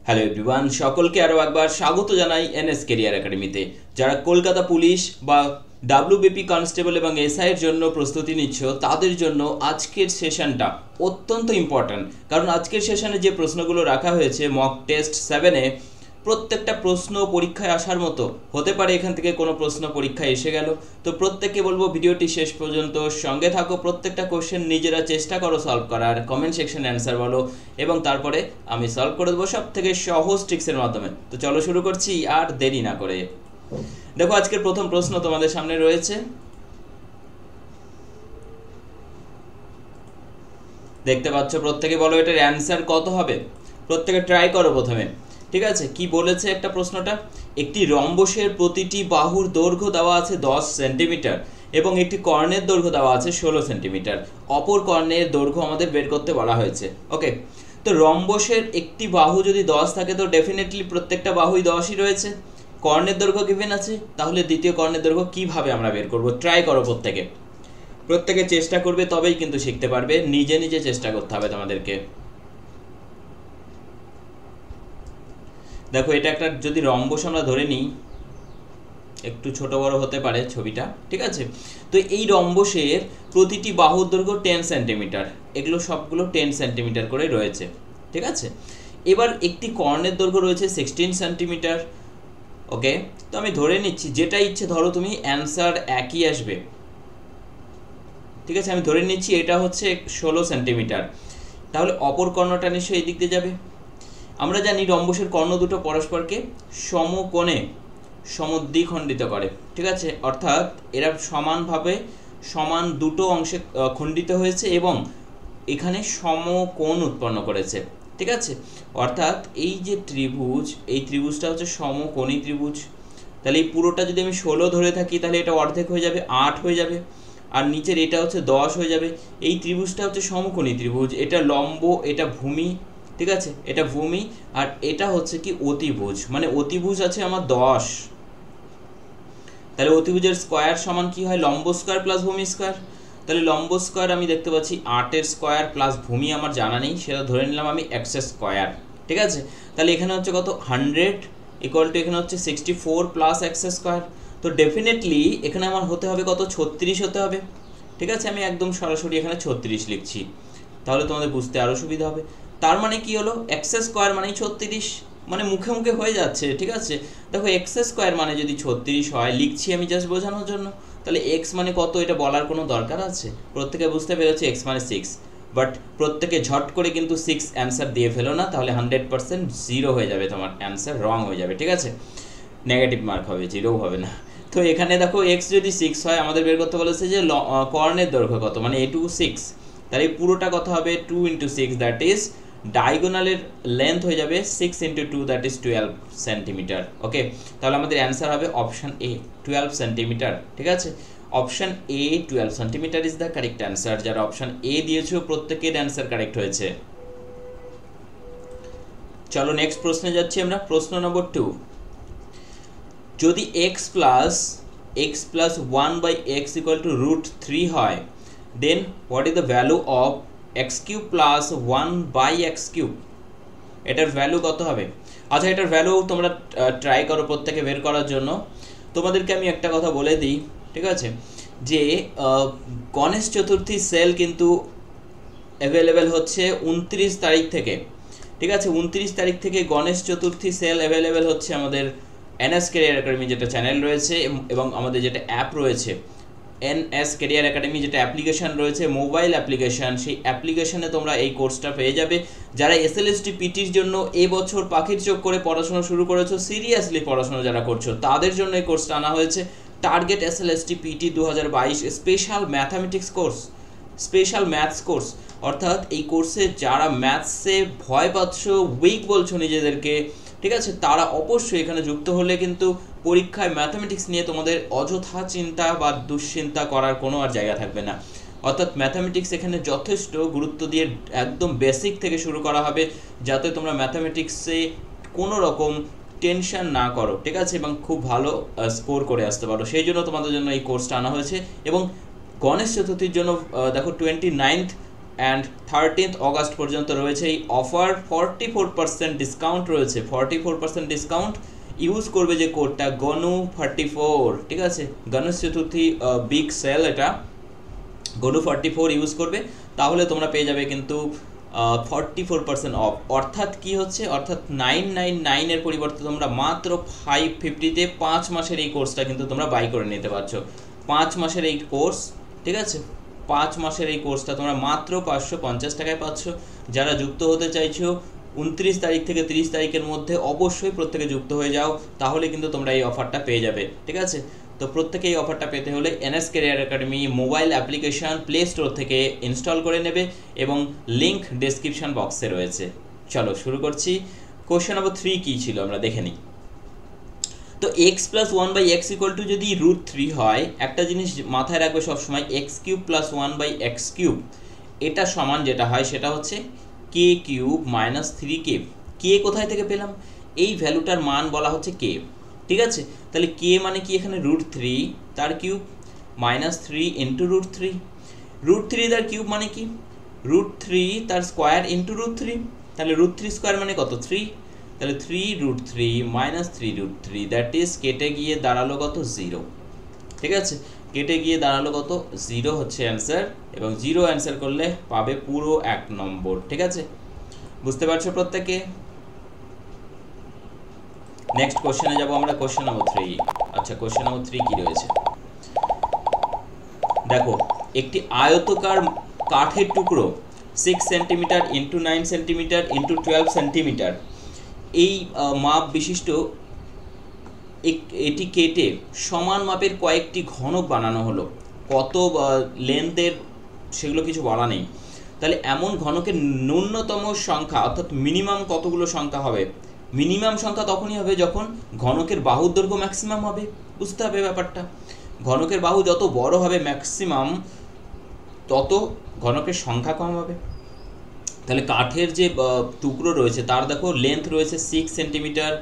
Hello everyone, সকলকে আরও একবার স্বাগত জানাই এনএস কেরিয়ার একাডেমিতে। যারা কলকাতা পুলিশ বা ডাব্লিউবিপি কনস্টেবল এবং এসআই এর জন্য প্রস্তুতি নিচ্ছ তাদের জন্য আজকের সেশনটা অত্যন্ত ইম্পর্ট্যান্ট। কারণ আজকের সেশনে যে প্রশ্নগুলো রাখা হয়েছে মক টেস্ট 7-এ, প্রত্যেকটা প্রশ্ন পরীক্ষায় আসার মতো হতে পারে। এখান থেকে কোনো প্রশ্ন পরীক্ষায় এসে গেল, তো প্রত্যেককে বলবো ভিডিওটি শেষ পর্যন্ত সঙ্গে থাকো। প্রত্যেকটা কোশ্চেন নিজেরা চেষ্টা করো সলভ করার, কমেন্ট সেকশনে অ্যান্সার বলো এবং তারপরে আমি সলভ করে দেবো সব থেকে সহজ ট্রিক্সের মাধ্যমে। তো চলো শুরু করছি আর দেরি না করে। দেখো আজকের প্রথম প্রশ্ন তোমাদের সামনে রয়েছে, দেখতে পাচ্ছ। প্রত্যেকে বলো এটার অ্যান্সার কত হবে। প্রত্যেকে ট্রাই করো প্রথমে। ঠিক আছে, কি বলেছে একটা প্রশ্নটা, একটি রম্বসের প্রতিটি বাহুর দৈর্ঘ্য দেওয়া আছে 10 সেন্টিমিটার এবং একটি কর্ণের দৈর্ঘ্য দেওয়া আছে 16 সেন্টিমিটার। অপর কর্ণের দৈর্ঘ্য আমাদের বের করতে বলা হয়েছে। ওকে, তো রম্বসের একটি বাহু যদি 10 থাকে তো ডেফিনেটলি প্রত্যেকটা বাহুই 10ই রয়েছে। কর্ণের দৈর্ঘ্য গিভেন আছে, তাহলে দ্বিতীয় কর্ণের দৈর্ঘ্য কিভাবে আমরা বের করব। ট্রাই করো প্রত্যেকে চেষ্টা করবে, তবেই কিন্তু শিখতে পারবে। নিজে নিজে চেষ্টা করতে হবে তোমাদেরকে। দেখো এটা একটা যদি রম্বস আমরা ধরে নিই, একটু ছোট বড় হতে পারে ছবিটা, ঠিক আছে। তো এই রম্বসের প্রতিটি বাহুর দৈর্ঘ্য 10 সেন্টিমিটার, এগুলো সবগুলো 10 সেন্টিমিটার করে রয়েছে, ঠিক আছে। এবার একটি কর্ণের দৈর্ঘ্য রয়েছে 16 সেন্টিমিটার। ওকে, তো আমি ধরে নিচ্ছি যেটা ইচ্ছে ধরো তুমি, অ্যান্সার একই আসবে, ঠিক আছে। আমি ধরে নিচ্ছি এটা হচ্ছে 16 সেন্টিমিটার, তাহলে অপর কর্ণটা নিশ্চয়ই এই দিক দিয়ে যাবে। আমরা জানি রম্বসের কর্ণ দুটো পরস্পরকে সমকোণে সমদ্বিখণ্ডিত করে, ঠিক আছে। অর্থাৎ এরা সমানভাবে সমান দুটো অংশে খণ্ডিত হয়েছে এবং এখানে সমকোণ উৎপন্ন করেছে, ঠিক আছে। অর্থাৎ এই যে ত্রিভুজ, এই ত্রিভুজটা হচ্ছে সমকোণী ত্রিভুজ। তাহলে এই পুরোটা যদি আমি 16 ধরে থাকি তাহলে এটা অর্ধেক হয়ে যাবে, 8 হয়ে যাবে। আর নিচের এটা হচ্ছে 10 হয়ে যাবে। এই ত্রিভুজটা হচ্ছে সমকোণী ত্রিভুজ, এটা লম্ব, এটা ভূমি, ঠিক আছে। এটা ভূমি আর এটা হচ্ছে কি অতিভুজ, মানে অতিভুজ আছে আমার 10। তাহলে অতিভুজের স্কোয়ার সমান কি হয়, লম্ব স্কোয়ার প্লাস ভূমি স্কোয়ার। তাহলে লম্ব স্কোয়ার আমি দেখতে পাচ্ছি 8-এর স্কোয়ার প্লাস ভূমি আমার জানা নেই, সেটা ধরে নিলাম আমি x-এর স্কোয়ার, ঠিক আছে। তাহলে এখানে হচ্ছে কত, 100 ইকুয়াল টু এখানে হচ্ছে 64 প্লাস x-এর স্কোয়ার। তো ডেফিনেটলি এখানে আমার হতে হবে কত, 36 হতে হবে, ঠিক আছে। আমি একদম সরাসরি এখানে 36 লিখছি, তাহলে তোমাদের বুঝতে আরও সুবিধা হবে। তার মানে কি হলো, x-এর স্কোয়ার মানে 36, মানে মুখে মুখে হয়ে যাচ্ছে, ঠিক আছে। দেখো x-এর স্কোয়ার মানে যদি 36 হয়, লিখছি আমি জাস্ট বোঝানোর জন্য। তাহলে x মানে কত এটা বলার কোনো দরকার আছে? প্রত্যেকে বুঝতে পেরেছে x মানে 6, বাট প্রত্যেকে ঝট করে কিন্তু 6 অ্যান্সার দিয়ে ফেলো না, তাহলে 100% 0 হয়ে যাবে, তোমার অ্যান্সার রং হয়ে যাবে, ঠিক আছে। নেগেটিভ মার্ক হবে, 0 হবে না। তো এখানে দেখো x যদি 6 হয়, আমাদের বের করতে বলেছে যে কর্ণের দৈর্ঘ্য কত, মানে a2 6, তাহলে পুরোটা কত হবে 2 × 6, দ্যাট ইজ ডায়াগোনালের লেন্থ হয়ে যাবে 6 × 2, দ্যাট ইজ 12 সেন্টিমিটার। ওকে, তাহলে আমাদের অ্যান্সার হবে অপশান এ 12 সেন্টিমিটার, ঠিক আছে। Option A 12 centimetre is the correct answer. যারা অপশান এ দিয়েছো প্রত্যেকের অ্যান্সার কারেক্ট হয়েছে। চলো নেক্সট প্রশ্নে যাচ্ছি আমরা। প্রশ্ন নম্বর 2, যদি x plus 1/x equal to √3 হয়, then what is the value of x³ plus 1/x³? এটার ভ্যালু কত হবে? আচ্ছা, এটার ভ্যালু তোমরা ট্রাই করো প্রত্যেকে বের করার জন্য। তোমাদেরকে আমি একটা কথা বলে দিই, ঠিক আছে, যে গণেশ চতুর্থী সেল কিন্তু অ্যাভেলেবেল হচ্ছে 29 তারিখ থেকে, ঠিক আছে। 29 তারিখ থেকে গণেশ চতুর্থী সেল অ্যাভেলেবেল হচ্ছে আমাদের এনএস কেরিয়ার একাডেমি যেটা চ্যানেল রয়েছে এবং আমাদের যেটা অ্যাপ রয়েছে এনএস কেরিয়ার একাডেমি, যেটা অ্যাপ্লিকেশান রয়েছে, মোবাইল অ্যাপ্লিকেশান, সেই অ্যাপ্লিকেশানে তোমরা এই কোর্সটা পেয়ে যাবে। যারা এসএলএসটি পিটির জন্য এবছর পাখির চোখ করে পড়াশোনা শুরু করেছো, সিরিয়াসলি পড়াশোনা যারা করছো তাদের জন্য এই কোর্সটা আনা হয়েছে। Target SLST PT 2022 special mathematics course, special maths course. অর্থাৎ এই কোর্সে যারা ম্যাথসে ভয় পাচ্ছ, উইক বলছো নিজেদেরকে, ঠিক আছে, তারা অবশ্যই এখানে যুক্ত হলে কিন্তু পরীক্ষায় ম্যাথামেটিক্স নিয়ে তোমাদের অযথা চিন্তা বা দুশ্চিন্তা করার কোনো আর জায়গা থাকবে না। অর্থাৎ ম্যাথামেটিক্স এখানে যথেষ্ট গুরুত্ব দিয়ে একদম বেসিক থেকে শুরু করা হবে, যাতে তোমরা ম্যাথামেটিক্সে কোনো রকম টেনশন না করো, ঠিক আছে, এবং খুব ভালো স্কোর করে আসতে পারো। সেই জন্য তোমাদের জন্য এই কোর্সটা আনা হয়েছে। এবং গণেশ চতুর্থীর জন্য দেখো 29 অ্যান্ড 13th অগাস্ট পর্যন্ত রয়েছে এই অফার। 44% ডিসকাউন্ট রয়েছে, 44% ডিসকাউন্ট। ইউজ করবে যে কোডটা গনু44, ঠিক আছে, গণেশ চতুর্থী বিগ সেল, এটা গনু44 ইউজ করবে, তাহলে তোমরা পেয়ে যাবে কিন্তু 44% অফ। অর্থাৎ কি হচ্ছে, অর্থাৎ 999 এর পরিবর্তে তোমরা মাত্র 550-তে 5 মাসের এই কোর্সটা কিন্তু তোমরা বাই করে নিতে পারছো। 5 মাসের এই কোর্স, ঠিক আছে, 5 মাসের এই কোর্সটা তোমরা মাত্র 550 টাকায় পাচ্ছ। যারা যুক্ত হতে চাইছো 29 তারিখ থেকে 30 তারিখের মধ্যে অবশ্যই প্রত্যেকে যুক্ত হয়ে যাও, তাহলে কিন্তু তোমরা এই অফারটা পেয়ে যাবে, ঠিক আছে। তো প্রত্যেকে এই অফারটা পেতে হলে NS career academy mobile application play store থেকে ইনস্টল করে নেবে এবং লিঙ্ক ডেসক্রিপশন বক্সে রয়েছে। চলো শুরু করছি। কোশ্চেন নম্বর 3 কী ছিল আমরা দেখে নিই। তো x + 1/x = যদি √3 হয়, একটা জিনিস মাথায় রাখবে সবসময়, x³ + 1/x³, এটা সমান যেটা হয় সেটা হচ্ছে k³ - 3k। কে কোথায় থেকে পেলাম, এই ভ্যালুটার মান বলা হচ্ছে k, ঠিক আছে। তাহলে k মানে কি, এখানে √3 তার কিউব -3 × √3, √3 তার কিউব মানে কি, √3 তার স্কোয়ার × √3, তাহলে √3² মানে কত, 3, তাহলে 3√3 - 3√3, দ্যাট ইজ কেটে গিয়ে দাঁড়ালো কত, 0, ঠিক আছে। কেটে গিয়ে দাঁড়ালো কত, 0 হচ্ছে অ্যান্সার, এবং 0 অ্যান্সার করলে পাবে পুরো 1 নম্বর, ঠিক আছে। বুঝতে পারছো প্রত্যেকে। নেক্সট কোশ্চেনে যাব আমরা, কোশ্চেন নম্বর 3। আচ্ছা, কোশ্চেন নম্বর 3 কি রয়েছে দেখো। একটি আয়তকার কাঠের টুকরো 6 সেন্টিমিটার × 9 সেন্টিমিটার × 12 সেন্টিমিটার এই মাপ বিশিষ্ট এটি কেটে সমান মাপের কয়েকটি ঘনক বানানো হলো। কত লেন্থের সেগুলো কিছু বলা নেই। তাহলে এমন ঘনকের ন্যূনতম সংখ্যা, অর্থাৎ মিনিমাম কতগুলো সংখ্যা হবে, মিনিমাম সংখ্যা তখনই হবে যখন ঘনকের বাহুর দৈর্ঘ্য ম্যাক্সিমাম হবে। বুঝতে হবে ব্যাপারটা, ঘনকের বাহু যত বড় হবে ম্যাক্সিমাম, তত ঘনকের সংখ্যা কম হবে। তাহলে কাঠের যে টুকরো রয়েছে তার দেখো লেন্থ রয়েছে 6 সেন্টিমিটার,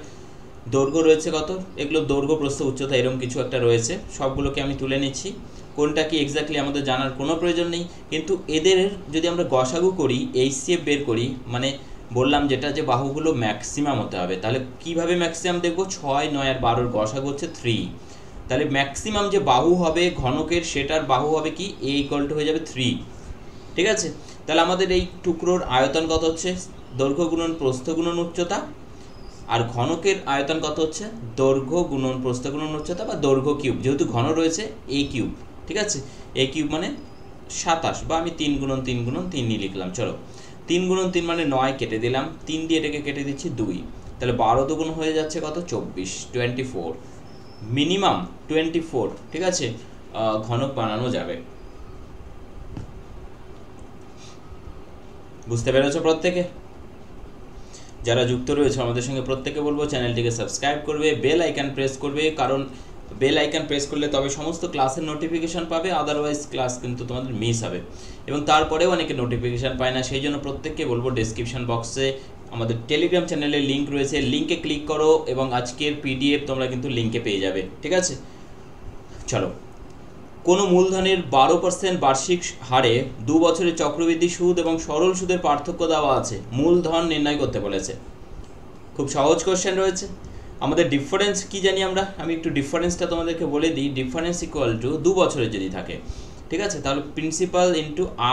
দৈর্ঘ্য রয়েছে কত, এগুলো দৈর্ঘ্য প্রস্থ উচ্চতা এরকম কিছু একটা রয়েছে, সবগুলোকে আমি তুলে নিচ্ছি। কোনটা কি এক্স্যাক্টলি আমাদের জানার কোনো প্রয়োজন নেই, কিন্তু এদের যদি আমরা গসাগু করি, HCF বের করি, মানে বললাম যেটা যে বাহুগুলো ম্যাক্সিমাম হতে হবে। তাহলে কিভাবে ম্যাক্সিমাম দেখবো, 6, 9 আর 12-র গসাগু হচ্ছে 3, তাহলে ম্যাক্সিমাম যে বাহু হবে ঘনকের সেটার বাহু হবে কি, A = হয়ে যাবে 3, ঠিক আছে। তাহলে আমাদের এই টুকরোর আয়তন কত হচ্ছে, দৈর্ঘ্য গুণন প্রস্থ গুণন উচ্চতা, আর ঘনকের আয়তন কত হচ্ছে, দৈর্ঘ্য গুণন প্রস্থ গুণন উচ্চতা বা দৈর্ঘ্য কিউব, যেহেতু ঘন রয়েছে A³ ঠিক আছে। A³ মানে 27, বা আমি 3 × 3 × 3 নিয়ে লিখলাম। চলো 3 × 3 মানে 9 কেটে দিলাম, 3 দিয়ে এটাকে কেটে দিচ্ছি 2, তাহলে 12 দুগুণ হয়ে যাচ্ছে কত, 24, 24, মিনিমাম 24, ঠিক আছে, ঘনক বানানো যাবে। বুঝতে পেরেছো প্রত্যেকে। যারা যুক্ত রয়েছে আমাদের সঙ্গে প্রত্যেকে বলবো চ্যানেলটিকে সাবস্ক্রাইব করবে, বেল আইকন প্রেস করবে, কারণ বেল আইকন প্রেস করলে তবে সমস্ত ক্লাসের নোটিফিকেশান পাবে, আদারওয়াইজ ক্লাস কিন্তু তোমাদের মিস হবে। এবং তারপরেও অনেকে নোটিফিকেশান পায় না, সেই জন্য প্রত্যেককে বলবো ডেসক্রিপশন বক্সে আমাদের টেলিগ্রাম চ্যানেলের লিঙ্ক রয়েছে, লিঙ্কে ক্লিক করো এবং আজকের PDF তোমরা কিন্তু লিঙ্কে পেয়ে যাবে, ঠিক আছে। চলো, কোনো মূলধনের 12% বার্ষিক হারে 2 বছরের চক্রবৃদ্ধি সুদ এবং সরল সুদের পার্থক্য দেওয়া আছে, মূলধন নির্ণয় করতে বলেছে। খুব সহজ কোশ্চেন রয়েছে। আমাদের ডিফারেন্স কি জানি আমরা, আমি একটু ডিফারেন্সটা তোমাদেরকে বলে দিই। ডিফারেন্স = 2 বছরের যদি থাকে, ঠিক আছে, তাহলে প্রিন্সিপাল ×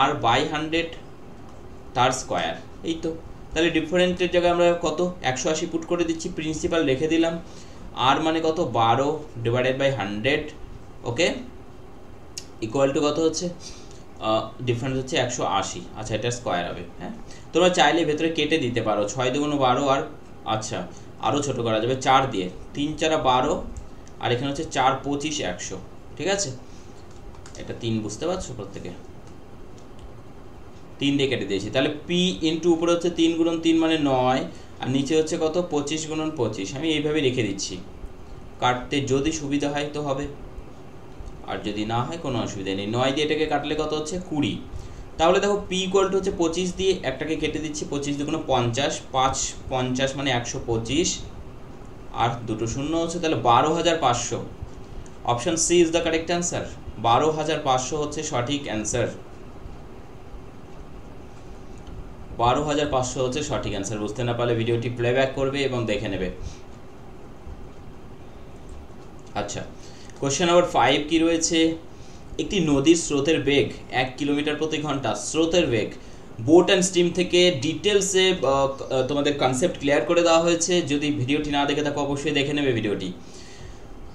R/100 তার স্কোয়ার, এই তো। তাহলে ডিফারেন্সের জায়গায় আমরা কত, 180 পুট করে দিচ্ছি, প্রিন্সিপাল রেখে দিলাম, আর মানে কত, 12/100, ওকে, ইকুয়াল টু কত হচ্ছে, ডিফারেন্স হচ্ছে 180। আচ্ছা, এটা স্কোয়ার হবে। হ্যাঁ, তোমরা চাইলে ভেতরে কেটে দিতে পারো, 6 × 2 = 12, আর আচ্ছা আরও ছোটো করা যাবে 4 দিয়ে, 3 × 4 = 12, আর এখানে হচ্ছে 4, 25, 100, ঠিক আছে। এটা 3 বুঝতে পারছো প্রত্যেকে, 3 দিয়ে কেটে দিয়েছি। তাহলে P × উপরে হচ্ছে 3 × 3 মানে 9, আর নিচে হচ্ছে কত, 25 × 25, আমি এইভাবে রেখে দিচ্ছি, কাটতে যদি সুবিধা হয় তো হবে, আর যদি না হয় কোনো অসুবিধা নেই। 9 দিয়ে এটাকে কাটলে কত হচ্ছে, 20। তাহলে দেখো P = হচ্ছে 25 দিয়ে একটাকে কেটে দিচ্ছি, 25 × 2 = 50, 5 50 মানে 125, আর দুটো শূন্য হচ্ছে, তাহলে 12,500। Option C is the correct answer, 12,500 হচ্ছে সঠিক অ্যান্সার। 12,500 হচ্ছে সঠিক অ্যান্সার। বুঝতে না পারলে ভিডিওটি প্লেব্যাক করবে এবং দেখে নেবে। আচ্ছা, কোশ্চেন নাম্বার 5 কি রয়েছে? একটি নদীর স্রোতের বেগ 1 কিলোমিটার প্রতি ঘন্টা। স্রোতের বেগ বোট অ্যান্ড স্টিম থেকে ডিটেলসে তোমাদের কনসেপ্ট ক্লিয়ার করে দেওয়া হয়েছে। যদি ভিডিওটি না দেখে থাকো অবশ্যই দেখে নেবে ভিডিওটি।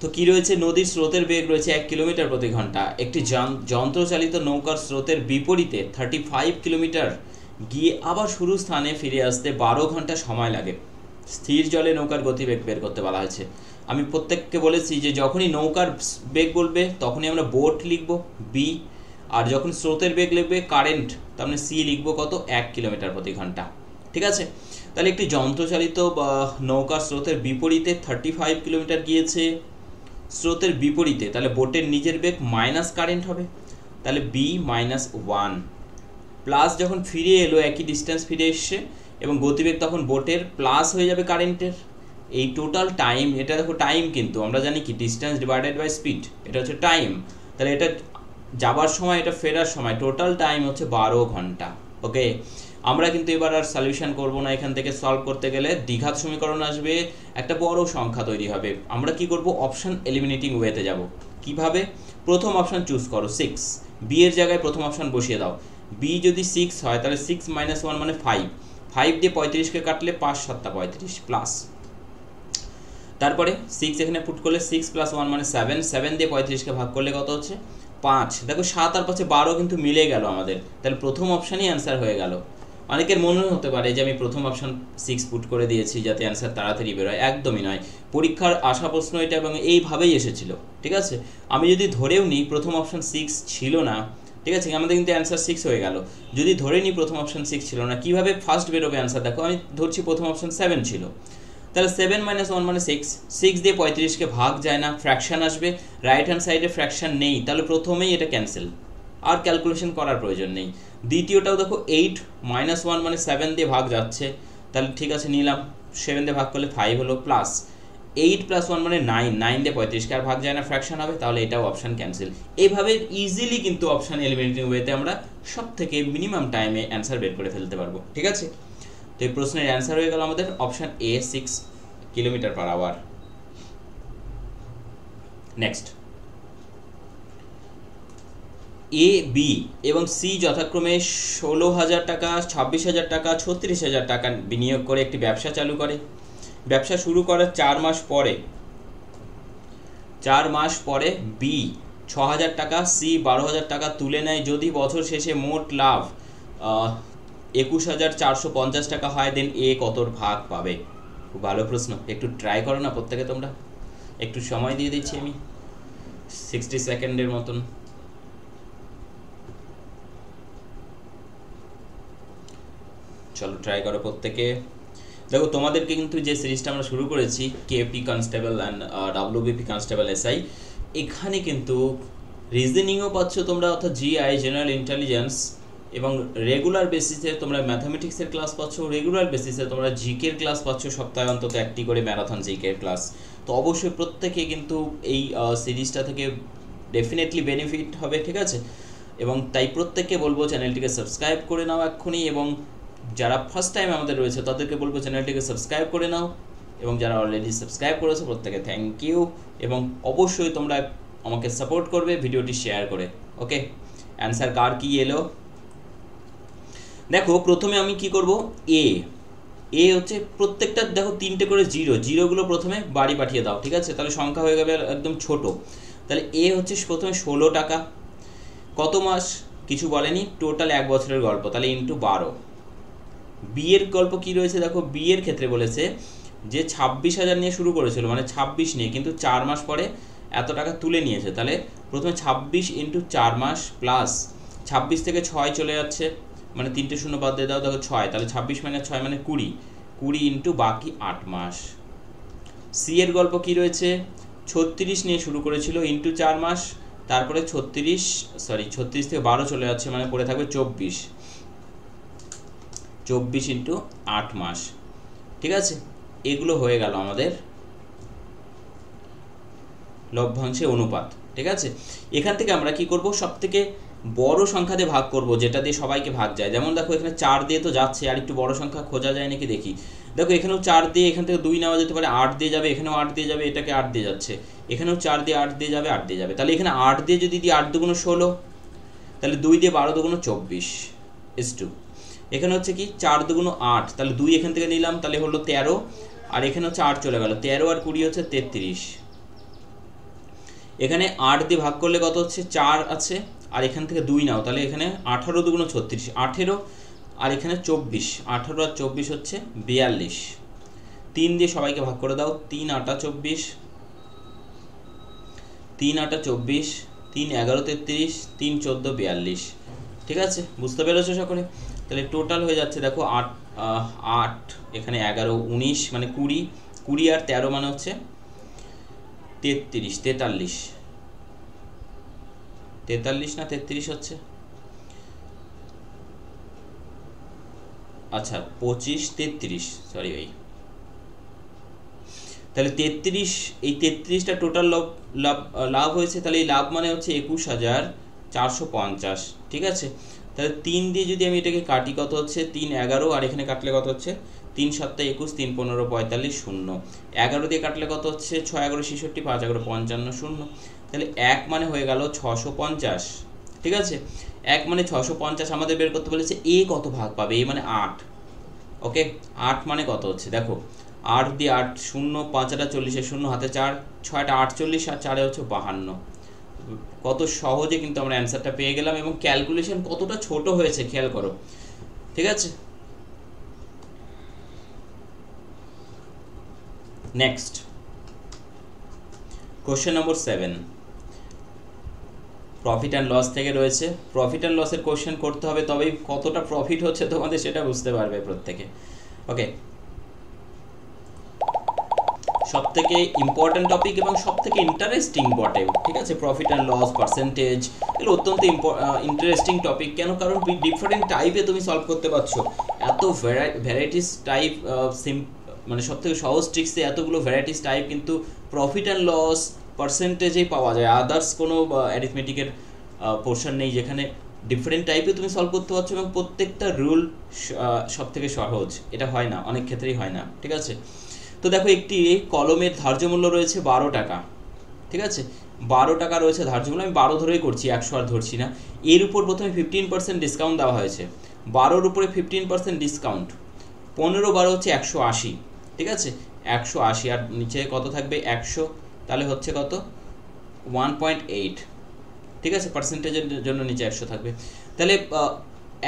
তো কি রয়েছে? নদীর স্রোতের বেগ রয়েছে 1 কিলোমিটার প্রতি ঘন্টা। একটি যন্ত্রচালিত নৌকার স্রোতের বিপরীতে 35 কিলোমিটার গিয়ে আবার শুরু স্থানে ফিরে আসতে 12 ঘন্টা সময় লাগে। স্থির জলে নৌকার গতিবেগ বের করতে বলা হয়েছে। আমি প্রত্যেককে বলেছি যে যখনই নৌকার বেগ বলবে তখনই আমরা বোট লিখব বি, আর যখন স্রোতের বেগ লিখবে কারেন্ট, তার মানে সি লিখবো কত? 1 কিলোমিটার প্রতি ঘন্টা। ঠিক আছে, তাহলে একটি যন্ত্রচালিত নৌকার স্রোতের বিপরীতে 35 কিলোমিটার গিয়েছে। স্রোতের বিপরীতে তাহলে বোটের নিজের বেগ মাইনাস কারেন্ট হবে, তাহলে বি -1 প্লাস যখন ফিরে এলো একই ডিস্টেন্স ফিরে এসছে এবং গতিবেগ তখন বোটের প্লাস হয়ে যাবে কারেন্টের। এই টোটাল টাইম, এটা দেখো টাইম, কিন্তু আমরা জানি কি ডিস্টেন্স ডিভাইডেড বাই স্পিড, এটা হচ্ছে টাইম। তাহলে এটা যাবার সময় এটা ফেরার সময় টোটাল টাইম হচ্ছে 12 ঘন্টা। ওকে, আমরা কিন্তু এবার আর সলিউশন করব না। এখান থেকে সলভ করতে গেলে দ্বিঘাত সমীকরণ আসবে, একটা বড় সংখ্যা তৈরি হবে। আমরা কি করব? অপশন এলিমিনেটিং ওয়েতে যাব। কিভাবে? প্রথম অপশন চুজ করো 6, বি এর জায়গায় প্রথম অপশন বসিয়ে দাও। বি যদি 6 হয় তাহলে 6 - 1 মানে 5, 5 দিয়ে 35কে কাটলে 5 × 7 = 35 প্লাস, তারপরে 6 এখানে পুট করলে 6 + 1 মানে 7, 7 দিয়ে 35কে ভাগ করলে কত হচ্ছে? 5। দেখো 7 আর 5 12 কিন্তু মিলে গেল আমাদের, তাহলে প্রথম অপশানই অ্যান্সার হয়ে গেল। অনেকের মনে হতে পারে যে আমি প্রথম অপশন 6 পুট করে দিয়েছি যাতে অ্যান্সার তাড়াতাড়ি বেরোয়। একদমই নয়, পরীক্ষার আসা প্রশ্ন এটা এবং এইভাবেই এসেছিল। ঠিক আছে, আমি যদি ধরেও নিই প্রথম অপশন 6 ছিল না, ঠিক আছে, আমাদের কিন্তু অ্যান্সার 6 হয়ে গেল। যদি ধরে নিই প্রথম অপশন 6 ছিল না, কিভাবে ফার্স্ট বেরোবে অ্যান্সার? দেখো আমি ধরছি প্রথম অপশন 7 ছিল, তাহলে 7 - 1 মানে 6, 6 দিয়ে 35কে ভাগ যায় না, ফ্র্যাকশন আসবে, রাইট হ্যান্ড সাইডে ফ্র্যাকশন নেই, তাহলে প্রথমেই এটা ক্যান্সেল, আর ক্যালকুলেশন করার প্রয়োজন নেই। দ্বিতীয়টাও দেখো 8 - 1 মানে 7 দিয়ে ভাগ যাচ্ছে, তাহলে ঠিক আছে নিলাম, 7 দিয়ে ভাগ করলে 5 হলো, প্লাস 8 + 1 মানে 9, 9 দিয়ে 35কে আর ভাগ যায় না, ফ্র্যাকশন হবে, তাহলে এটাও অপশান ক্যান্সেল। এইভাবে ইজিলি কিন্তু অপশান এলিমিনেটিং ওয়েতে আমরা সব থেকে মিনিমাম টাইমে অ্যান্সার বের করে ফেলতে পারবো। ঠিক আছে, তো এই প্রশ্নের অ্যান্সার হয়ে গেল আমাদের option A 6 kilometre per hour. Next, A, B এবং সি যথাক্রমে 16,000 টাকা, 26,000 টাকা, 36,000 টাকা বিনিয়োগ করে একটি ব্যবসা চালু করে। ব্যবসা শুরু করার 4 মাস পরে বি 6,000 টাকা, সি 12,000 টাকা তুলে নেয়। যদি বছর শেষে মোট লাভ 21,450 টাকা হয়, দেন এ কতর ভাগ পাবে? খুব ভালো প্রশ্ন, একটু ট্রাই করো না প্রত্যেকে তোমরা। একটু সময় দিয়ে দিচ্ছি আমি, 60 সেকেন্ডের মতন। চলো ট্রাই করো প্রত্যেকে। দেখো তোমাদেরকে কিন্তু যে সিরিজটা আমরা শুরু করেছি KP constable and WBP constable SI, এখানে কিন্তু রিজনিংও পাচ্ছ তোমরা, অর্থাৎ GI জেনারেল ইন্টেলিজেন্স, এবং রেগুলার বেসিসে তোমরা ম্যাথামেটিক্সের ক্লাস পাচ্ছ, রেগুলার বেসিসে তোমরা জিকের ক্লাস পাচ্ছ, সপ্তাহে অন্তত একটি করে ম্যারাথন জিকের ক্লাস। তো অবশ্যই প্রত্যেকে কিন্তু এই সিরিজটা থেকে ডেফিনেটলি বেনিফিট হবে। ঠিক আছে, এবং তাই প্রত্যেককে বলবো চ্যানেলটিকে সাবস্ক্রাইব করে নাও এক্ষুনি, এবং যারা ফার্স্ট টাইম আমাদের রয়েছে তাদেরকে বলবো চ্যানেলটিকে সাবস্ক্রাইব করে নাও, এবং যারা অলরেডি সাবস্ক্রাইব করেছো প্রত্যেকে থ্যাংক ইউ, এবং অবশ্যই তোমরা আমাকে সাপোর্ট করবে ভিডিওটি শেয়ার করে। ওকে, অ্যান্সার কার কি এলো দেখো। প্রথমে আমি কি করব, এ হচ্ছে প্রত্যেকটা দেখো 3টে করে জিরোগুলো প্রথমে বাড়ি পাঠিয়ে দাও। ঠিক আছে, তাহলে সংখ্যা হয়ে যাবে একদম ছোট। তাহলে এ হচ্ছে প্রথমে 16 টাকা, কত মাস কিছু বলেনি, টোটাল 1 বছরের গল্প, তাহলে ইন্টু 12। বি এর গল্প কি রয়েছে দেখো, বি এর ক্ষেত্রে বলেছে যে 26,000 নিয়ে শুরু করেছিল, মানে 26 নিয়ে, কিন্তু 4 মাস পরে এত টাকা তুলে নিয়েছে। তাহলে প্রথমে 26 × 4 মাস প্লাস 26 থেকে 6 চলে যাচ্ছে, মানে 3টে শূন্য বাদ দিয়ে দাও, দেখো 6, তাহলে 26 - 6 মানে 20, 20 ইন্টু বাকি 8 মাস। সি এর গল্প কি রয়েছে, 36 নিয়ে শুরু করেছিল, ইন্টু 4 মাস, তারপরে 36 থেকে 12 চলে যাচ্ছে, মানে পড়ে থাকবে 24 ইন্টু 8 মাস। ঠিক আছে, এগুলো হয়ে গেল আমাদের লভ্যাংশে অনুপাত। ঠিক আছে, এখান থেকে আমরা কি করব, সব থেকে বড় সংখ্যা দিয়ে ভাগ করব, যেটা দিয়ে সবাইকে ভাগ যায়। যেমন দেখো এখানে 4 দিয়ে তো যাচ্ছে, আর একটু বড় সংখ্যা খোঁজা যায় নাকি দেখি। দেখো এখানেও 4 দিয়ে, এখান থেকে 2 নেওয়া যেতে পারে, 8 দিয়ে যাবে, এখানেও 8 দিয়ে যাবে, এটাকে 8 দিয়ে যাচ্ছে, এখানেও 4 দিয়ে 8 দিয়ে যাবে, 8 দিয়ে যাবে। তাহলে এখানে 8 দিয়ে যদি দিই 8 দুগুণ 16, তাহলে 2 দিয়ে 12 দুগুণ 24 ইস টু, এখানে হচ্ছে কি 4 দুগুণ 8, তাহলে 2 এখান থেকে নিলাম, তাহলে হলো 13, আর এখানে হচ্ছে 8 চলে গেল, 13 আর 20 হচ্ছে 33। এখানে 8 দিয়ে ভাগ করলে কত হচ্ছে 4 আছে, আর এখান থেকে 2 নাও, তাহলে এখানে 18 দুগুণ 36, 18, আর এখানে 24, 18 আর 24 হচ্ছে 42। 3 দিয়ে সবাইকে ভাগ করে দাও, 3 8 24, 3 8 24, 3 11 33, 3 14 42। ঠিক আছে, বুঝতে পেরেছো সকলে? তাহলে টোটাল হয়ে যাচ্ছে দেখো 8 8, এখানে 11 19 মানে 20, 20 আর 13 মানে হচ্ছে 33, 43, 43 না 33 হচ্ছে, আচ্ছা 25 33, সরি ভাই। তাহলে 33, এই 33টা টোটাল লাভ হয়েছে, তাহলে এই লাভ মানে হচ্ছে 21,450। ঠিক আছে, তাহলে 3 দিয়ে যদি আমি এটাকে কাটি কত হচ্ছে 3 11, আর এখানে কাটলে কত হচ্ছে 3 7 21, 3 15 45 0, 11 দিয়ে কাটলে কত হচ্ছে 6 11 66, 5 11 55 0, তাহলে 1 মানে হয়ে গেল 650। ঠিক আছে, 1 মানে 650 আমাদের বের করতে বলেছে। এ কত ভাগ পাবে? এ মানে 8। ওকে, 8 মানে কত হচ্ছে দেখো, 8 দিয়ে 8 0, 5 টা 40, 0 হাতে 4, 6 টা 48, আর 4 হচ্ছে 52। কত সহজে কিন্তু আমরা অ্যান্সারটা পেয়ে গেলাম, এবং ক্যালকুলেশন কতটা ছোট হয়েছে খেয়াল করো। ঠিক আছে, next question number 7, profit and loss থেকে রয়েছে। প্রফিট অ্যান্ড লসের কোশ্চেন করতে হবে, তবেই কতটা প্রফিট হচ্ছে তোমাদের সেটা বুঝতে পারবে প্রত্যেকে। ওকে, সবথেকে ইম্পর্টেন্ট টপিক এবং সবথেকে ইন্টারেস্টিং বটে। ঠিক আছে, প্রফিট অ্যান্ড লস পার্সেন্টেজ এগুলো অত্যন্ত ইন্টারেস্টিং টপিক। কেন? কারণ ডিফারেন্ট টাইপে তুমি সলভ করতে পারছো, এত ভ্যারাইটিস টাইপ, মানে সবথেকে সহজ ট্রিক্সে এতগুলো ভ্যারাইটিস টাইপ কিন্তু প্রফিট অ্যান্ড লস পার্সেন্টেজেই পাওয়া যায়। আদার্স কোনো অ্যারিথমেটিকের পোর্শন নেই যেখানে ডিফারেন্ট টাইপে তুমি সলভ করতে পারছো, এবং প্রত্যেকটা রুল সব থেকে সহজ। এটা হয় না, অনেক ক্ষেত্রেই হয় না। ঠিক আছে, তো দেখো একটি কলমের ধার্য মূল্য রয়েছে 12 টাকা। ঠিক আছে, 12 টাকা রয়েছে ধার্য মূল্য, আমি 12 ধরেই করছি, 100 আর ধরছি না। এর উপর প্রথমে 15% ডিসকাউন্ট দেওয়া হয়েছে, 12-র উপরে 15% ডিসকাউন্ট, 15 12 হচ্ছে 180। ঠিক আছে, 180, আর নিচে কত থাকবে 100, তাহলে হচ্ছে কত 1.8। ঠিক আছে, পার্সেন্টেজের জন্য নিচে 100 থাকবে, তাহলে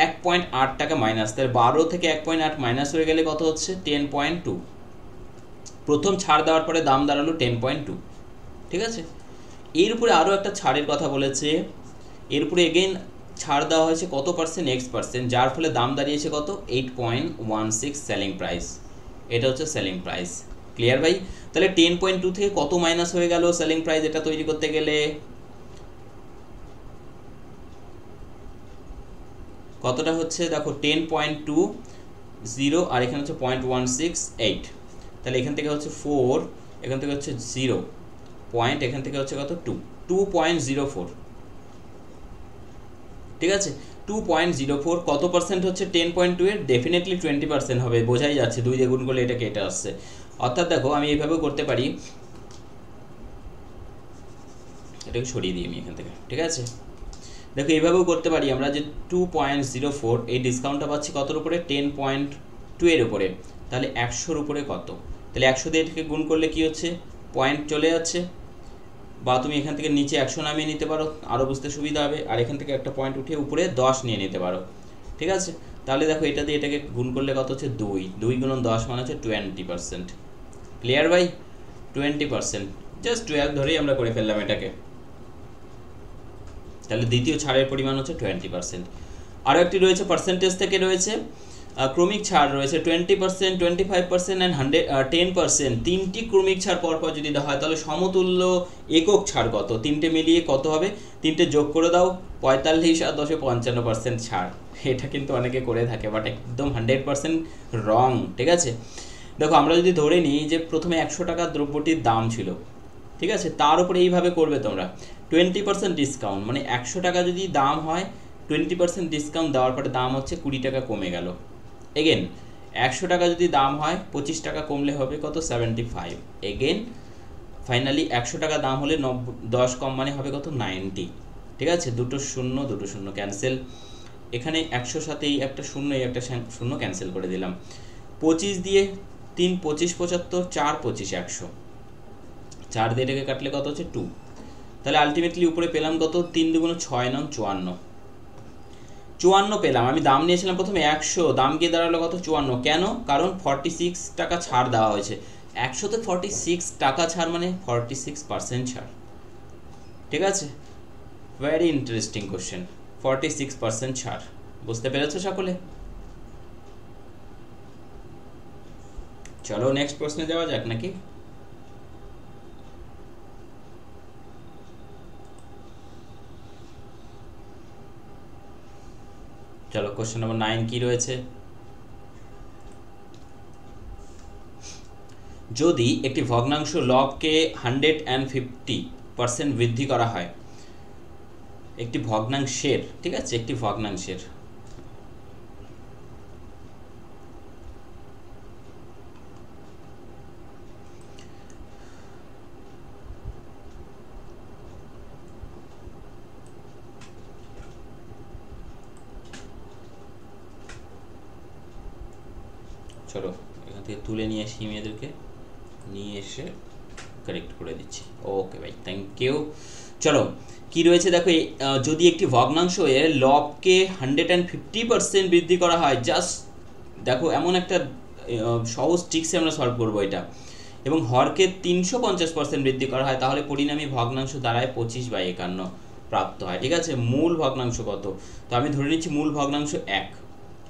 1.8 টাকা মাইনাস, তাহলে 12 থেকে 1.8 মাইনাস হয়ে গেলে কত হচ্ছে 10.2। প্রথম ছাড় দেওয়ার পরে দাম দাঁড়ালো 10.2। ঠিক আছে, এর উপরে আরও একটা ছাড়ের কথা বলেছে, এর উপরে এগেইন ছাড় দেওয়া হয়েছে কত পার্সেন্ট, X%, যার ফলে দাম দাঁড়িয়েছে কত 8.16 সেলিং প্রাইস। এটা হচ্ছে সেলিং প্রাইস। ক্লিয়ার ভাই? তাহলে 10.2 থেকে কত মাইনাস হয়ে গেল সেলিং প্রাইস এটা তৈরি করতে গেলে? কতটা হচ্ছে দেখো 10.20, আর এখানে হচ্ছে 0.168, তাহলে এখান থেকে হচ্ছে 4, এখান থেকে হচ্ছে 0 পয়েন্ট, এখান থেকে হচ্ছে কত 2.04। ঠিক আছে, 2.04 কত পার্সেন্ট হচ্ছে 10.2 এর? ডেফিনেটলি 20% হবে, বোঝাই যাচ্ছে, 2 দিয়ে গুণ করলে এটা কেটে আসছে। অর্থাৎ দেখো আমি এইভাবেও করতে পারি, এটাকে সরিয়ে দিই আমি এখান থেকে। ঠিক আছে, দেখো এইভাবেও করতে পারি আমরা যে 2.04 এই ডিসকাউন্টটা পাচ্ছি কতর উপরে 10.2 এর উপরে, তাহলে 100-র উপরে কত, তাহলে 100 দিয়ে এটাকে গুণ করলে কি হচ্ছে পয়েন্ট চলে যাচ্ছে, বা তুমি এখান থেকে নিচে 100 নামিয়ে নিতে পারো, আরও বুঝতে সুবিধা হবে, আর এখান থেকে একটা পয়েন্ট উঠিয়ে উপরে 10 নিয়ে নিতে পারো। ঠিক আছে, তাহলে দেখো এটা দিয়ে এটাকে গুণ করলে কত হচ্ছে 2 গুণন 10 মানে হচ্ছে 20%। ক্লিয়ার ভাই? 20%, জাস্ট 12 ধরেই আমরা করে ফেললাম এটাকে। তাহলে দ্বিতীয় ছাড়ের পরিমাণ হচ্ছে 20%। আরও একটি রয়েছে পার্সেন্টেজ থেকে রয়েছে, ক্রমিক ছাড় রয়েছে 20%, 25% অ্যান্ড 10%। তিনটি ক্রমিক ছাড় পরপর যদি দেওয়া হয় তাহলে সমতুল্য একক ছাড় কত? তিনটে মিলিয়ে কত হবে? তিনটে যোগ করে দাও, 45 আর 10 55% ছাড়। এটা কিন্তু অনেকে করে থাকে, বাট একদম 100% রং। ঠিক আছে, দেখো আমরা যদি ধরে নিই যে প্রথমে 100 টাকা দ্রব্যটির দাম ছিল, ঠিক আছে, তার উপরে এইভাবে করবে তোমরা 20% ডিসকাউন্ট, মানে 100 টাকা যদি দাম হয় 20% ডিসকাউন্ট দেওয়ার পরে দাম হচ্ছে 20 টাকা কমে গেল। এগেন 100 টাকা যদি দাম হয় 25 টাকা কমলে হবে কত 75। এগেন ফাইনালি 100 টাকা দাম হলে 10 কম মানে হবে কত 90। ঠিক আছে, দুটো শূন্য ক্যান্সেল, এখানে 100 সাথে এই একটা শূন্য এই একটা শূন্য ক্যান্সেল করে দিলাম। 25 দিয়ে 3 25 75, 4 25 100, 4 দিয়ে এটাকে কাটলে কত হচ্ছে 2। তাহলে আলটিমেটলি উপরে পেলাম কত 3 দুগুণ 6 9 54 পেলাম। আমি দাম নিয়েছিলাম প্রথমে 100, দাম গিয়ে দাঁড়ালো কত 54। কেন? কারণ 46 টাকা ছাড় দেওয়া হয়েছে। 100তে 46 টাকা ছাড় মানে 46% ছাড়। ঠিক আছে, ভেরি ইন্টারেস্টিং কোশ্চেন। 46% ছাড়, বুঝতে পেরেছো সকলে? চলো নেক্সট প্রশ্নে যাওয়া যাক নাকি। চলো কোশ্চেন নম্বর 9 কি রয়েছে? যদি একটি ভগ্নাংশ লবকে 150% বৃদ্ধি করা হয়, একটি ভগ্নাংশের, ঠিক আছে, একটি ভগ্নাংশের চলো এখান থেকে তুলে নিয়ে আসি, মেয়েদেরকে নিয়ে এসে কারেক্ট করে দিচ্ছি। ওকে ভাই, থ্যাংক ইউ। চলো কি রয়েছে দেখো, যদি একটি ভগ্নাংশ এর লবকে 150% বৃদ্ধি করা হয়, জাস্ট দেখো এমন একটা সহজ ট্রিক্সে আমরা সলভ করবো এটা, এবং হরকে 350% বৃদ্ধি করা হয়, তাহলে পরিণামী ভগ্নাংশ দাঁড়ায় 25/51 প্রাপ্ত হয়। ঠিক আছে, মূল ভগ্নাংশ কত? তো আমি ধরে নিচ্ছি মূল ভগ্নাংশ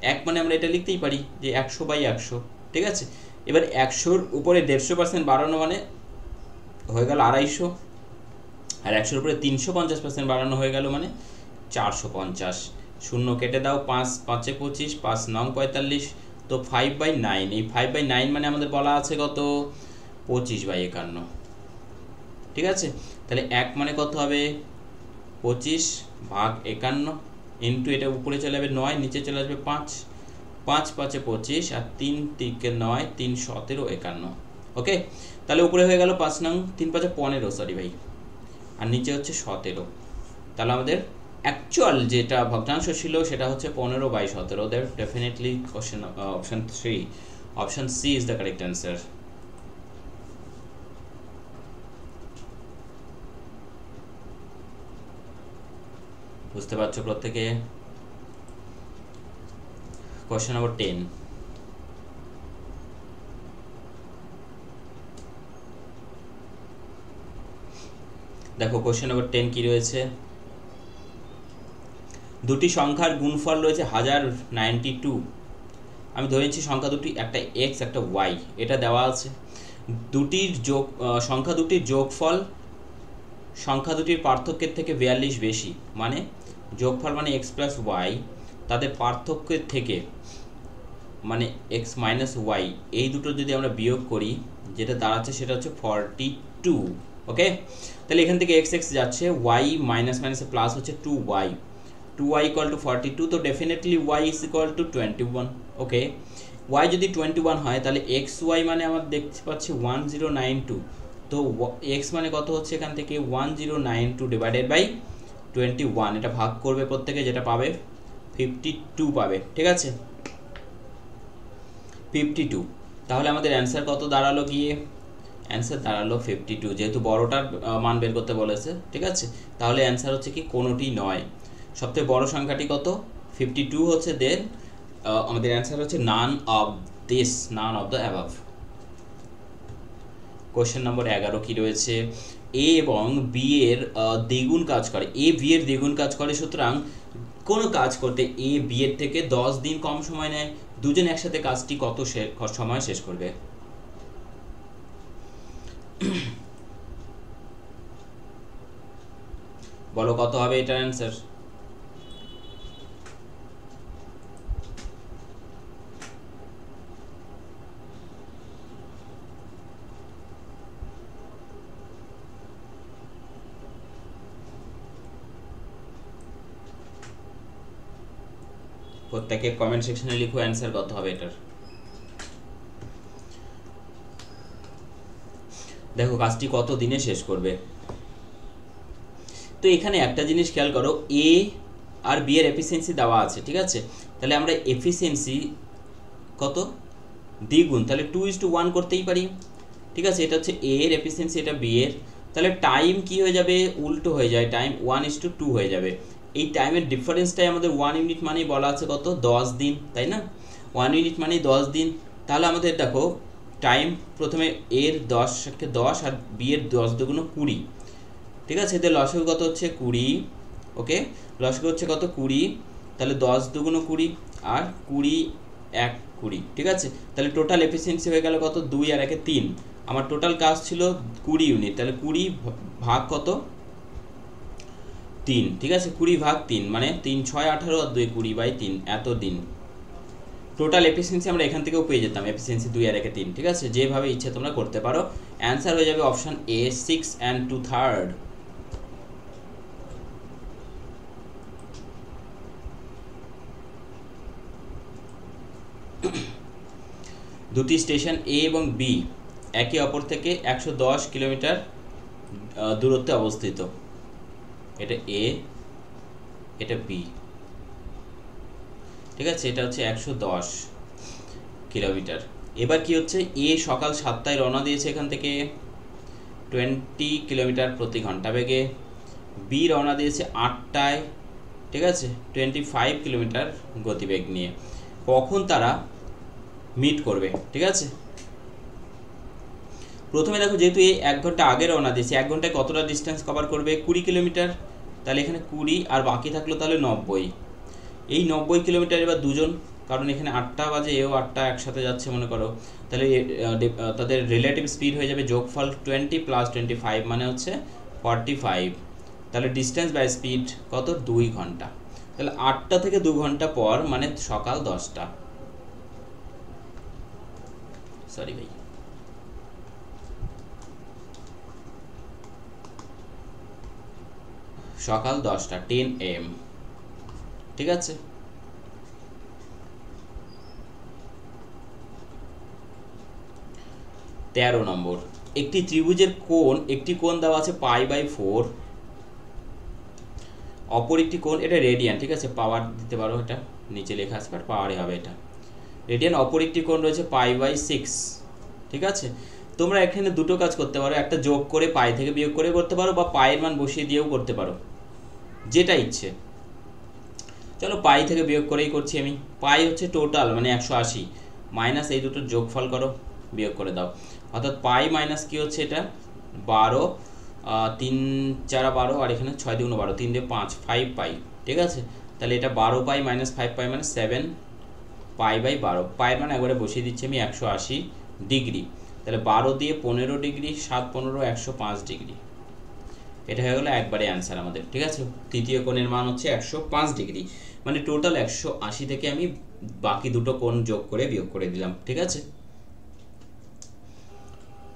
1 মানে আমরা এটা লিখতেই পারি যে 100/100। ঠিক আছে, এবার 100-র উপরে 150% বাড়ানো মানে হয়ে গেল 250, আর 100-র উপরে 350% বাড়ানো হয়ে গেল মানে 450। শূন্য কেটে দাও, 5 5 25, 5 9 45, তো 5/9। এই 5/9 মানে আমাদের বলা আছে কত 25/51। ঠিক আছে, তাহলে 1 মানে কত হবে 25/51 ইন্টু এটা উপরে চলে যাবে 9, নিচে চলে আসবে 5, 5 5 25 আর 3 3 9, 3 17 51। ওকে, তাহলে উপরে হয়ে গেল 5 নং 3 5 15, সরি ভাই, আর নিচে হচ্ছে 17। তাহলে আমাদের অ্যাকচুয়াল যেটা ভগ্নাংশ ছিল সেটা হচ্ছে 15/17। That definitely question option 3, option C is the correct answer. বুঝতে পারছো প্রত্যেকে? কোশ্চেন নম্বর 10, দেখো কোশ্চেন নম্বর 10 কি রয়েছে, দুটি সংখ্যার গুণফল রয়েছে 1092। আমি ধরে নিচ্ছি সংখ্যা দুটি, একটা এক্স একটা ওয়াই, এটা দেওয়া আছে। দুটির যোগ, সংখ্যা দুটির যোগফল সংখ্যা দুটির পার্থক্যের থেকে 42 বেশি, মানে যোগফল মানে এক্স প্লাস ওয়াই, তাদের পার্থক্যের থেকে মানে এক্স মাইনাস ওয়াই, এই দুটো যদি আমরা বিয়োগ করি যেটা দাঁড়াচ্ছে সেটা হচ্ছে 42। ওকে, তাহলে এখান থেকে এক্স এক্স যাচ্ছে, ওয়াই মাইনাস মাইনাসে প্লাস হচ্ছে 2y, 2y ইকুয়াল টু 42, তো definitely y is equal to 21। Okay, y যদি 21 হয় তাহলে এক্স ওয়াই মানে আমরা দেখতে পাচ্ছি 1092, তো x মানে কত হচ্ছে এখান থেকে 1092 ডিভাইডেড বাই 21, এটা ভাগ করবে প্রত্যেকে, যেটা পাবে 52 পাবে। ঠিক আছে, 52। তাহলে আমাদের অ্যান্সার কত দাঁড়ালো গিয়ে, অ্যান্সার দাঁড়ালো 52, যেহেতু বড়টার মান বের করতে বলেছে। ঠিক আছে, তাহলে অ্যান্সার হচ্ছে কি কোনোটি নয়। সবথেকে বড় সংখ্যাটি কত 52 হচ্ছে, দেন আমাদের অ্যান্সার হচ্ছে none of this, none of the above. Question number 11 কি রয়েছে, এ এবং বি এর দ্বিগুণ কাজ করে, এ বি এর দ্বিগুণ কাজ করে, সুতরাং কোনো কাজ করতে এ বি এর থেকে 10 দিন কম সময় নেয়, দুজন একসাথে কাজটি কত সময় শেষ করবে? বলো কত হবে এটার অ্যান্সার? প্রত্যেকে কমেন্ট সেকশনে লিখো অ্যান্সার কত হবে এটার। দেখো কাজটি কত দিনে শেষ করবে। তো এখানে একটা জিনিস খেয়াল করো, এ আর বি এর এফিসিয়েন্সি দেওয়া আছে, ঠিক আছে। তাহলে আমরা এফিসিয়েন্সি কত দ্বিগুণ, তাহলে 2:1 করতেই পারি, ঠিক আছে। এটা হচ্ছে এ এর এফিসিয়েন্সি, এটা বি এর। তাহলে টাইম কি হয়ে যাবে, উল্টো হয়ে যায়, টাইম 1:2 হয়ে যাবে। এই টাইমের ডিফারেন্সটাই আমাদের 1 ইউনিট মানেই বলা আছে কত, 10 দিন, তাই না। 1 ইউনিট মানেই 10 দিন। তাহলে আমাদের দেখো টাইম প্রথমে এর 10 আর বি এর 10 দুগুণ 20, ঠিক আছে। এদের লসাগু কত হচ্ছে 20, ওকে, লসাগু হচ্ছে কত 20। তাহলে 10 দুগুণ 20 আর 20 1 20, ঠিক আছে। তাহলে টোটাল এফিসিয়েন্সি হয়ে গেল কত, 2 আর 1 3। আমার টোটাল কাজ ছিল 20 ইউনিট, তাহলে 20 ভাগ কত 3, ঠিক আছে। 20 ভাগ 3 মানে 3 6 18 আর 2 20/3, এত দিন। টোটাল এফিসিয়েন্সি আমরা এখান থেকেও পেয়ে যেতাম, এফিসিয়েন্সি 2 আর 1 3, ঠিক আছে। যেভাবে ইচ্ছে তোমরা করতে পারো। অ্যান্সার হয়ে যাবে অপশন এ 6 and 2/3। দুটি স্টেশন এ এবং বি একে অপর থেকে 110 কিলোমিটার দূরত্বে অবস্থিত। এটা এ, এটা বি, ঠিক আছে। এটা হচ্ছে 110 কিলোমিটার। এবার কি হচ্ছে, এ সকাল 7টায় রওনা দিয়েছে এখান থেকে 20 কিলোমিটার প্রতি ঘন্টা বেগে, বি রওনা দিয়েছে 8টায়, ঠিক আছে, 25 কিলোমিটার গতিবেগ নিয়ে। কখন তারা মিট করবে, ঠিক আছে। প্রথমে দেখো যেহেতু এই 1 ঘন্টা আগে রওনা দিয়েছে, 1 ঘন্টায় কতটা ডিস্টেন্স কভার করবে, 20 কিলোমিটার। তাহলে এখানে 20 আর বাকি থাকলো তাহলে 90। এই 90 কিলোমিটার এবার দুজন, কারণ এখানে 8টা বাজে, এও 8টা একসাথে যাচ্ছে মনে করো। তাহলে তাদের রিলেটিভ স্পিড হয়ে যাবে যোগফল 20 + 25 মানে হচ্ছে 45। তাহলে ডিস্টেন্স বাই স্পিড কত, 2 ঘন্টা। তাহলে 8টা থেকে 2 ঘন্টা পর মানে সকাল 10টা, সরি ভাই, সকাল 10টা 10 AM, ঠিক আছে। 13 নম্বর, একটি ত্রিভুজের কোণ, একটি কোণ দেওয়া আছে π/4, অপর একটি কোণ, এটা রেডিয়ান, ঠিক আছে, পাওয়ার দিতে পারো, এটা নিচে লেখা আছে বাট পাওয়ারে হবে, এটা রেডিয়ান। অপর একটি কোণ রয়েছে π/6, ঠিক আছে। তোমরা এখানে দুটো কাজ করতে পারো, একটা যোগ করে পাই থেকে বিয়োগ করে করতে পারো, বা পায়ের মান বসিয়ে দিয়েও করতে পারো, যেটা ইচ্ছে। চলো পাই থেকে বিয়োগ করেই করছি আমি। পাই হচ্ছে টোটাল মানে 180 মাইনাস এই দুটোর যোগফল করো, বিয়োগ করে দাও। অর্থাৎ পাই মাইনাস কি হচ্ছে, এটা 12, 3 4 12 আর এখানে 6 2 12, 3 দিয়ে 5, 5 পাই, ঠিক আছে। তাহলে এটা 12 পাই মাইনাস 5 পাই মানে 7 পাই/12। পায়ের মান একবারে বসিয়ে দিচ্ছি আমি 180 ডিগ্রি। তাহলে 12 দিয়ে 15 ডিগ্রি, 7 15 105 ডিগ্রি। এটা হয়ে গেলো একবারে অ্যান্সার আমাদের, ঠিক আছে। তৃতীয় কোণের মান হচ্ছে 105 ডিগ্রি, মানে টোটাল 180 থেকে আমি বাকি দুটো কোণ যোগ করে বিয়োগ করে দিলাম, ঠিক আছে।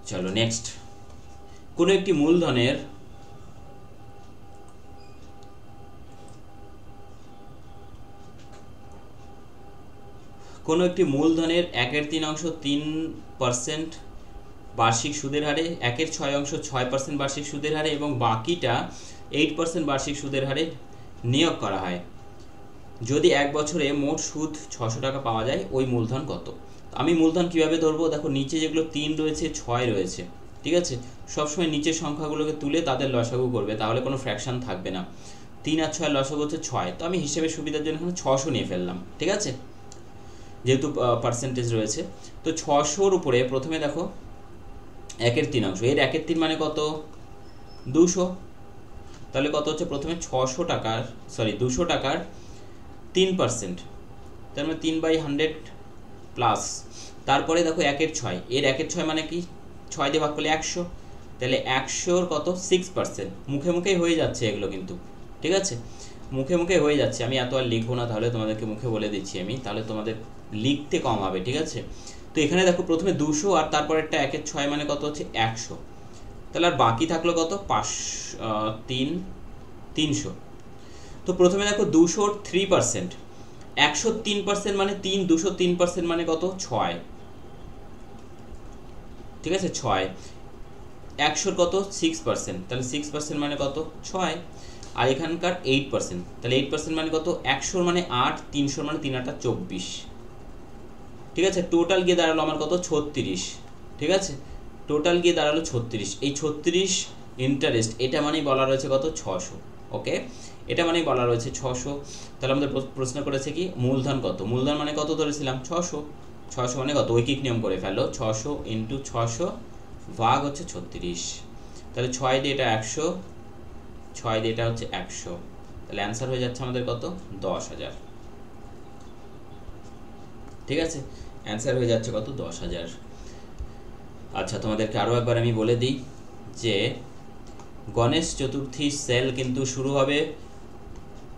চলো নেক্সট, কোনো একটি মূলধনের কোনো একটি মূলধনের 1/3 বার্ষিক সুদের হারে, 1/6 বার্ষিক সুদের হারে এবং বাকিটা 8% বার্ষিক সুদের হারে নিয়োগ করা হয়। যদি 1 বছরে মোট সুদ 600 টাকা পাওয়া যায়, ওই মূলধন কত। আমি মূলধন কিভাবে ধরবো, দেখো নিচে যেগুলো 3 রয়েছে 6 রয়েছে, ঠিক আছে। সবসময় নিচের সংখ্যাগুলোকে তুলে তাদের লসাগু করবে, তাহলে কোনো ফ্র্যাকশন থাকবে না। 3 আর 6 লসাগু হচ্ছে 6, তো আমি হিসেবের সুবিধার জন্য এখানে 600 নিয়ে ফেললাম, ঠিক আছে, যেহেতু পার্সেন্টেজ রয়েছে। তো 600-র উপরে প্রথমে দেখো 1/3, এর 1/3 মানে কত, 200। তাহলে কত হচ্ছে, প্রথমে 200 টাকার 3%, তার মানে 3/100 প্লাস। তারপরে দেখো 1/6, এর 1/6 মানে কি, 6 দিয়ে ভাগ করলে 100, তাহলে 100-র কত 6%। মুখে মুখেই হয়ে যাচ্ছে এগুলো কিন্তু, ঠিক আছে, মুখে মুখে হয়ে যাচ্ছে। আমি এত আর লিখবো না, তাহলে তোমাদেরকে মুখে বলে দিচ্ছি আমি, তাহলে তোমাদের লিখতে কম হবে, ঠিক আছে। তো এখানে দেখো প্রথমে 200 আর তারপর একটা 1/6 মানে কত হচ্ছে 100, তাহলে আর বাকি থাকলো কত 300। তো প্রথমে দেখো 200-র 3%, 103% মানে 3, 203% মানে কত 6, ঠিক আছে 6, 100 কত 6%, তাহলে 6% মানে কত 6, আর এখানকার 8%, তাহলে 8% মানে কত 100 মানে 8, 300 মানে 3 8 24, ঠিক আছে। টোটাল গিয়ে দাঁড়ালো আমার কত 36, ঠিক আছে, টোটাল গিয়ে দাঁড়ালো 36। এই 36 ইন্টারেস্ট এটা মানেই বলা রয়েছে কত 600, ওকে, এটা মানেই বলা রয়েছে 600। তাহলে আমাদের প্রশ্ন করেছে কি মূলধন কত, মূলধন মানে কত ধরেছিলাম 600, 600 মানে কত ঐকিক নিয়ম করে ফেলো, 600 ইন্টু 600 ভাগ হচ্ছে 36, তাহলে 6 দিয়ে এটা 100, 6 দিয়ে এটা হচ্ছে 100, তাহলে অ্যান্সার হয়ে যাচ্ছে আমাদের কত 10,000, ঠিক আছে, অ্যান্সার হয়ে যাচ্ছে কত 10,000। আচ্ছা তোমাদেরকে আরও একবার আমি বলে দিই যে গণেশ চতুর্থী সেল কিন্তু শুরু হবে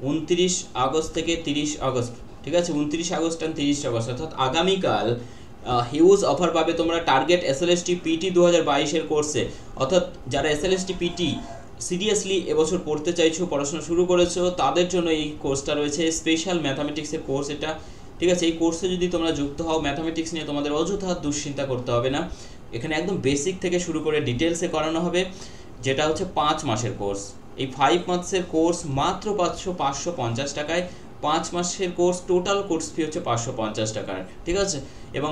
29 আগস্ট থেকে 30 আগস্ট, ঠিক আছে, 29 আগস্ট আর 30 আগস্ট, অর্থাৎ আগামীকাল হিউজ অফার পাবে তোমরা টার্গেট এসএলএসটি পিটি 2022 এর কোর্সে। অর্থাৎ যারা এসএলএসটি পিটি সিরিয়াসলি এবছর পড়তে চাইছো, পড়াশোনা শুরু করেছো, তাদের জন্য এই কোর্সটা রয়েছে, স্পেশাল ম্যাথামেটিক্সের কোর্স এটা, ঠিক আছে। এই কোর্সে যদি তোমরা যুক্ত হও, ম্যাথামেটিক্স নিয়ে তোমাদের অযথা দুশ্চিন্তা করতে হবে না, এখানে একদম বেসিক থেকে শুরু করে ডিটেলসে করানো হবে, যেটা হচ্ছে 5 মাসের কোর্স। এই 5 মাসের কোর্স মাত্র 550 টাকায়, 5 মাসের কোর্স, টোটাল কোর্স ফি হচ্ছে 550 টাকার, ঠিক আছে। এবং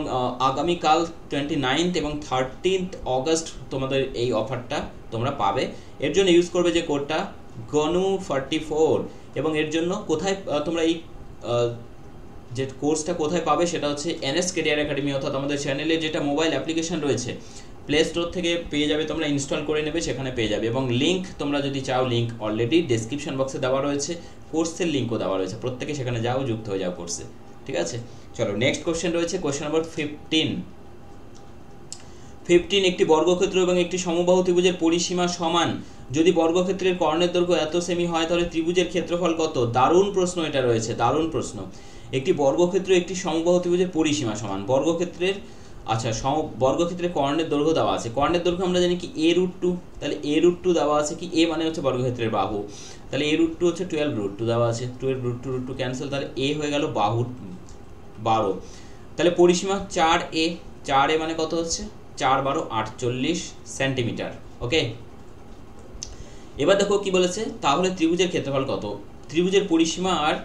আগামীকাল 29 এবং 13 অগস্ট তোমাদের এই অফারটা তোমরা পাবে। এর জন্য ইউজ করবে যে কোডটা GONU44, এবং এর জন্য কোথায় তোমরা এই যে কোর্সটা কোথায় পাবে সেটা হচ্ছে NS ক্যারিয়ার একাডেমি, অর্থাৎ আমাদের চ্যানেলে যেটা মোবাইল অ্যাপ্লিকেশন রয়েছে প্লে স্টোর থেকে পেয়ে যাবে, তোমরা ইনস্টল করে নেবে, সেখানে পেয়ে যাবে। এবং লিঙ্ক তোমরা যদি চাও, লিঙ্ক অলরেডি ডেসক্রিপশন বক্সে দেওয়া রয়েছে, কোর্সের লিঙ্কও দেওয়া রয়েছে, প্রত্যেকে সেখানে যাও, যুক্ত হয়ে যাও কোর্সে, ঠিক আছে। চলো নেক্সট কোশ্চেন রয়েছে, কোশ্চেন নাম্বার 15। একটি বর্গক্ষেত্র এবং একটি সমবাহু ত্রিভুজের পরিসীমা সমান, যদি বর্গক্ষেত্রের কর্ণের দৈর্ঘ্য এত সেমি হয় তাহলে ত্রিভুজের ক্ষেত্রফল কত? দারুণ প্রশ্ন এটা রয়েছে, দারুণ প্রশ্ন। একটি বর্গক্ষেত্র একটি সমবাহু ত্রিভুজের পরিসীমা সমান, বর্গক্ষেত্রের আচ্ছা বর্গক্ষেত্রের কর্ণের দৈর্ঘ্য দেওয়া আছে, কর্ণের দৈর্ঘ্য আমরা জানি কি a√2, তাহলে a√2 দেওয়া আছে কি, a মানে হচ্ছে বর্গক্ষেত্রের বাহু, তাহলে a√2 হচ্ছে 12√2 দেওয়া আছে, 12√2 ক্যান্সেল, তাহলে a হয়ে গেল বাহু 12, তাহলে পরিসীমা 4a, 4a মানে কত হচ্ছে 4 12 48 সেন্টিমিটার, ওকে। এবার দেখো কি বলেছে, তাহলে ত্রিভুজের ক্ষেত্রফল কত? ত্রিভুজের পরিসীমা আর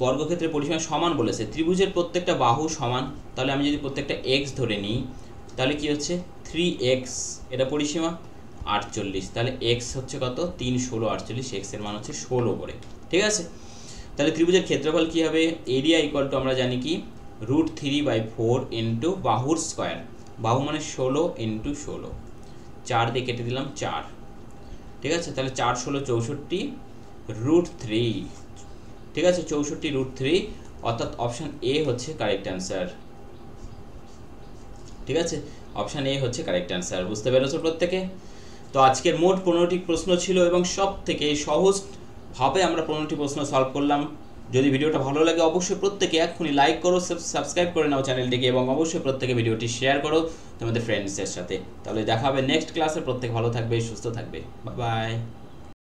বর্গক্ষেত্রের পরিসীমা সমান বলেছে, ত্রিভুজের প্রত্যেকটা বাহু সমান, তাহলে আমি যদি প্রত্যেকটা x ধরে নিই তাহলে কি হচ্ছে 3x, এটা পরিসীমা 48, তাহলে x হচ্ছে কত 3 16 48, x এর মান হচ্ছে 16 করে, ঠিক আছে। তাহলে ত্রিভুজের ক্ষেত্রফল কি হবে, এরিয়া ইকুয়াল টু আমরা জানি কি √3/4 ইন্টু বাহুর স্কোয়ার, বাহু মানে 16 ইন্টু 16, 4 দিয়ে কেটে দিলাম 4, ঠিক আছে। তাহলে 4 16 64 √3, ঠিক আছে, 64 √3, অর্থাৎ অপশান এ হচ্ছে কারেক্ট অ্যান্সার, ঠিক আছে, অপশান এ হচ্ছে কারেক্ট অ্যান্সার। বুঝতে পেরেছো প্রত্যেকে? তো আজকের মোট 15টি প্রশ্ন ছিল এবং সব থেকে সহজভাবে আমরা 15টি প্রশ্ন সলভ করলাম। যদি ভিডিওটা ভালো লাগে অবশ্যই প্রত্যেকে এক্ষুনি লাইক করো, সাবস্ক্রাইব করে নাও চ্যানেলটিকে, এবং অবশ্যই প্রত্যেকে ভিডিওটি শেয়ার করো তোমাদের ফ্রেন্ডসদের সাথে। তাহলে দেখা হবে নেক্সট ক্লাসে, প্রত্যেক ভালো থাকবে, সুস্থ থাকবে, বাই বাই।